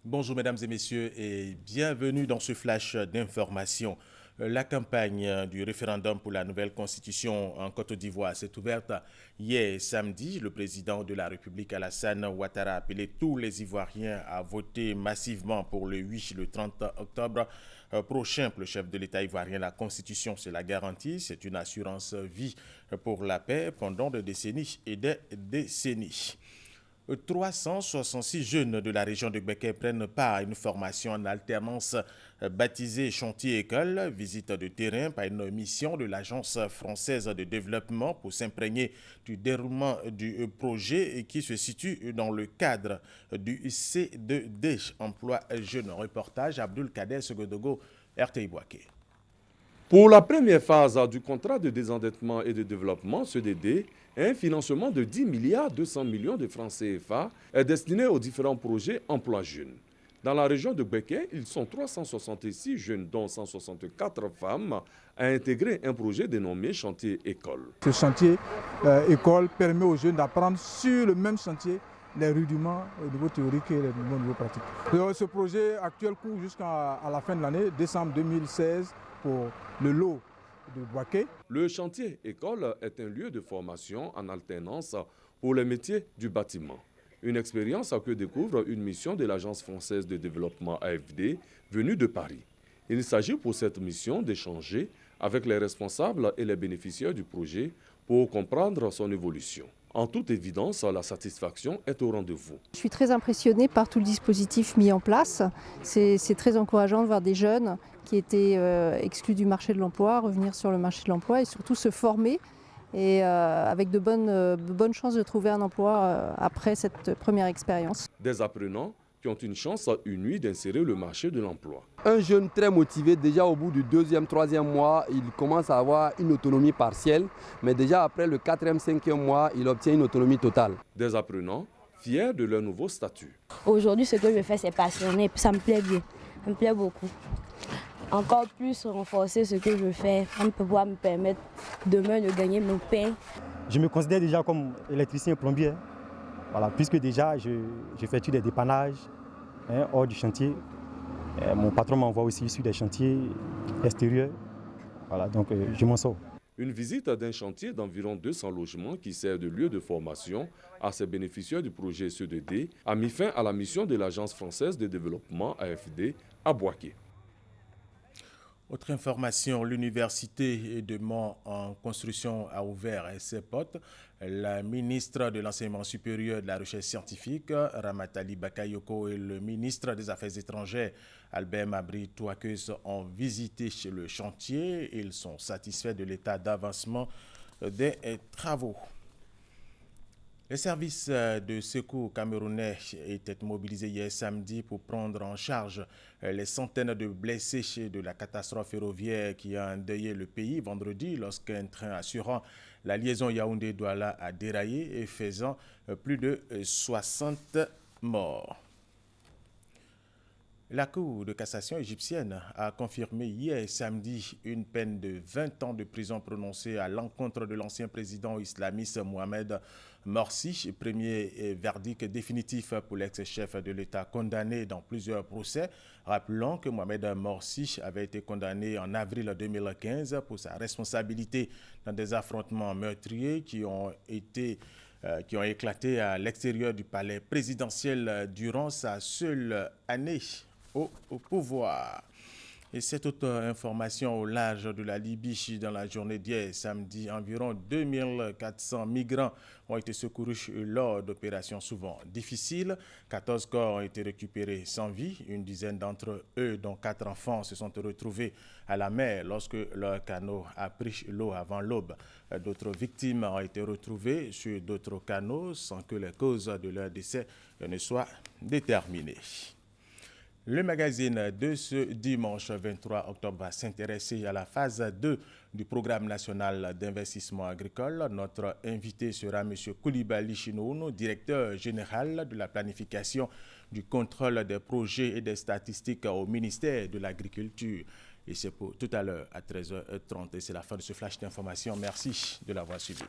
Bonjour mesdames et messieurs et bienvenue dans ce flash d'information. La campagne du référendum pour la nouvelle constitution en Côte d'Ivoire s'est ouverte hier samedi. Le président de la République Alassane Ouattara a appelé tous les Ivoiriens à voter massivement pour le 8 et le 30 octobre prochain. Pour le chef de l'État ivoirien, la constitution, c'est la garantie, c'est une assurance vie pour la paix pendant des décennies et des décennies. 366 jeunes de la région de Beké prennent part à une formation en alternance baptisée Chantier École, visite de terrain par une mission de l'Agence française de développement pour s'imprégner du déroulement du projet qui se situe dans le cadre du C2D, Emploi Jeune. Reportage Abdul Kader Segodogo, RTI Boaké. Pour la première phase du contrat de désendettement et de développement, CDD, un financement de 10 milliards 200 millions de francs CFA est destiné aux différents projets emploi jeunes. Dans la région de Beké, ils sont 366 jeunes, dont 164 femmes, à intégrer un projet dénommé Chantier École. Ce chantier école permet aux jeunes d'apprendre sur le même chantier les rudiments au niveau théorique et au niveau pratique. Ce projet actuel court jusqu'à la fin de l'année, décembre 2016, pour le lot de Boaké. Le chantier école est un lieu de formation en alternance pour les métiers du bâtiment. Une expérience que découvre une mission de l'Agence française de développement AFD venue de Paris. Il s'agit pour cette mission d'échanger avec les responsables et les bénéficiaires du projet pour comprendre son évolution. En toute évidence, la satisfaction est au rendez-vous. Je suis très impressionnée par tout le dispositif mis en place. C'est très encourageant de voir des jeunes qui étaient exclus du marché de l'emploi revenir sur le marché de l'emploi et surtout se former et avec de bonnes chances de trouver un emploi après cette première expérience. Des apprenants qui ont une chance inouïe d'insérer le marché de l'emploi. Un jeune très motivé, déjà au bout du 2e, 3e mois, il commence à avoir une autonomie partielle, mais déjà après le 4e, 5e mois, il obtient une autonomie totale. Des apprenants fiers de leur nouveau statut. Aujourd'hui, ce que je fais, c'est passionné, ça me plaît bien, ça me plaît beaucoup. Encore plus renforcer ce que je fais, ça peut pouvoir me permettre demain de gagner mon pain. Je me considère déjà comme électricien et plombier. Voilà, puisque déjà j'effectue des dépannages hors du chantier. Mon patron m'envoie aussi sur des chantiers extérieurs. Voilà, donc je m'en sors. Une visite d'un chantier d'environ 200 logements qui sert de lieu de formation à ces bénéficiaires du projet C2D a mis fin à la mission de l'Agence française de développement AFD à Boaké. Autre information, l'université de Mans en construction a ouvert ses portes. La ministre de l'Enseignement supérieur et de la Recherche scientifique, Ramatali Bakayoko, et le ministre des Affaires étrangères, Albert Mabry Touakeus, ont visité le chantier. Ils sont satisfaits de l'état d'avancement des travaux. Les services de secours camerounais étaient mobilisés hier samedi pour prendre en charge les centaines de blessés de la catastrophe ferroviaire qui a endeuillé le pays vendredi lorsqu'un train assurant la liaison Yaoundé-Douala a déraillé et faisant plus de 60 morts. La Cour de cassation égyptienne a confirmé hier samedi une peine de 20 ans de prison prononcée à l'encontre de l'ancien président islamiste Mohamed Morsi, premier verdict définitif pour l'ex-chef de l'État condamné dans plusieurs procès. Rappelons que Mohamed Morsi avait été condamné en avril 2015 pour sa responsabilité dans des affrontements meurtriers qui ont éclaté à l'extérieur du palais présidentiel durant sa seule année au pouvoir. Et cette autre information au large de la Libye dans la journée d'hier, samedi, environ 2400 migrants ont été secourus lors d'opérations souvent difficiles. 14 corps ont été récupérés sans vie. Une dizaine d'entre eux, dont 4 enfants, se sont retrouvés à la mer lorsque leur canot a pris l'eau avant l'aube. D'autres victimes ont été retrouvées sur d'autres canots sans que les causes de leur décès ne soient déterminées. Le magazine de ce dimanche 23 octobre va s'intéresser à la phase 2 du programme national d'investissement agricole. Notre invité sera M. Koulibaly Chinounou, directeur général de la planification, du contrôle des projets et des statistiques au ministère de l'Agriculture. Et c'est pour tout à l'heure à 13h30. Et c'est la fin de ce flash d'information. Merci de l'avoir suivi.